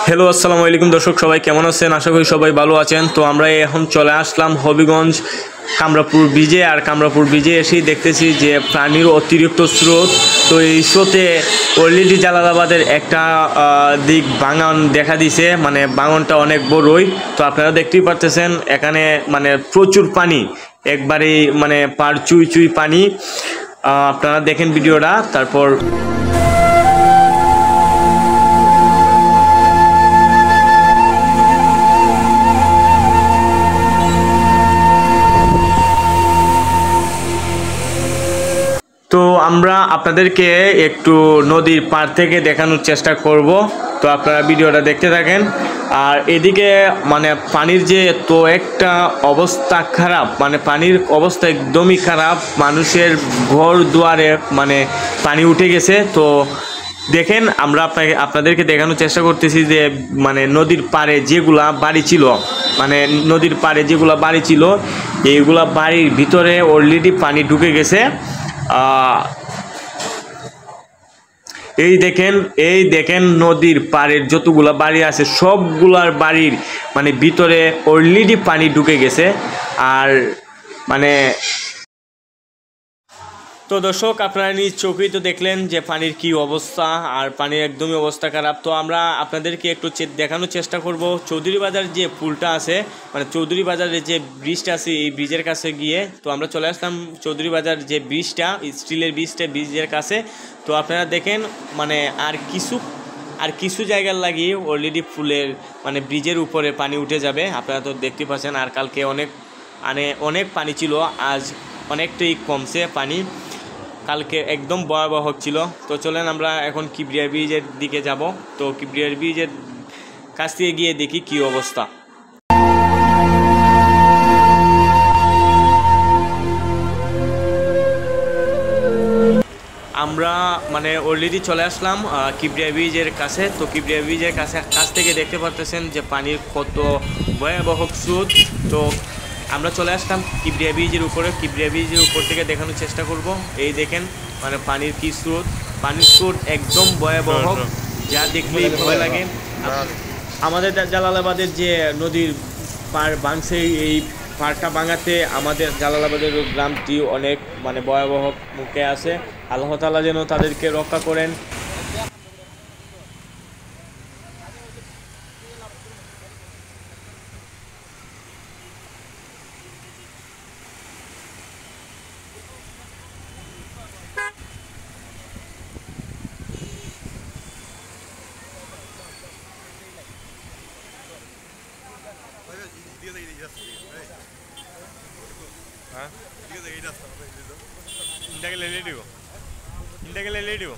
Hello আসসালামু আলাইকুম দর্শক, সবাই কেমন আছেন? আশা করি সবাই ভালো আছেন। তো আমরা এখন চলে আসলাম হবিগঞ্জ কামরাপুর ব্রিজে। আর কামরাপুর ব্রিজে এসেই দেখতেছি যে পানির অতিরিক্ত স্রোত। তো এই স্রোতে অলরেডি জালালাবাদের একটা দিক ভাঙন দেখা দিছে, মানে ভাঙনটা অনেক বড়ই। তো আপনারা দেখতেই পারতেছেন এখানে মানে প্রচুর পানি, একবারেই মানে পার চুই চুই পানি। আপনারা দেখেন ভিডিওটা। তারপর তো আমরা আপনাদেরকে একটু নদীর পাড় থেকে দেখানোর চেষ্টা করব। তো আপনারা ভিডিওটা দেখতে থাকেন। আর এদিকে মানে পানির যে তো একটা অবস্থা খারাপ, মানে পানির অবস্থা একদমই খারাপ। মানুষের ঘর দুয়ারে মানে পানি উঠে গেছে। তো দেখেন, আমরা আপনাদেরকে দেখানোর চেষ্টা করতেছি যে মানে নদীর পাড়ে যেগুলা বাড়ি ছিল, মানে নদীর পাড়ে যেগুলা বাড়ি ছিল, এইগুলা বাড়ির ভিতরে অলরেডি পানি ঢুকে গেছে। এই দেখেন নদীর পাড়ের যতগুলা বাড়ি আছে সবগুলার বাড়ির মানে ভিতরে অলরেডি পানি ঢুকে গেছে। আর মানে তো দর্শক, আপনারা নিজ চোখেই তো দেখলেন যে পানির কি অবস্থা, আর পানির একদমই অবস্থা খারাপ। তো আমরা আপনাদেরকে একটু দেখানোর চেষ্টা করব চৌধুরী বাজার যে পুলটা আছে, মানে চৌধুরী বাজারের যে ব্রিজটা আছে, এই ব্রিজের কাছে গিয়ে। তো আমরা চলে আসলাম চৌধুরী বাজার যে ব্রিজটা, স্টিলের ব্রিজের কাছে। তো আপনারা দেখেন মানে আর কিছু জায়গার লাগিয়ে অলরেডি ফুলের মানে ব্রিজের উপরে পানি উঠে যাবে। আপনারা তো দেখতে পাচ্ছেন। আর কালকে অনেক পানি ছিল, আজ অনেকটাই কমছে পানি। কালকে একদম ভয়াবহ ছিল। তো চলেন আমরা এখন কিবরিয়া ব্রিজের দিকে যাব। তো কিবরিয়া ব্রিজের কাছ থেকে গিয়ে দেখি কি অবস্থা। আমরা মানে অলরেডি চলে আসলাম কিবরিয়া ব্রিজের কাছে। তো কিবরিয়া ব্রিজের কাছ থেকে দেখতে পারতেছেন যে পানির কত ভয়াবহ স্রোত। তো আমরা চলে আসলাম কিবরিয়া ব্রিজের উপরে। কিবরিয়া ব্রিজের উপর থেকে দেখানোর চেষ্টা করব। এই দেখেন মানে পানির কি স্রোত, পানির স্রোত একদম ভয়াবহ, যা দেখলেই ভয় লাগে। আমাদের জালালাবাদের যে নদীর পাড় ভাঙছে, এই পাড়টা ভাঙাতে আমাদের জালালাবাদের গ্রামটি অনেক মানে ভয়াবহ মুখে আছে। আল্লাহ তাআলা যেন তাদেরকে রক্ষা করেন। ইন্টাকে লেলে দিব।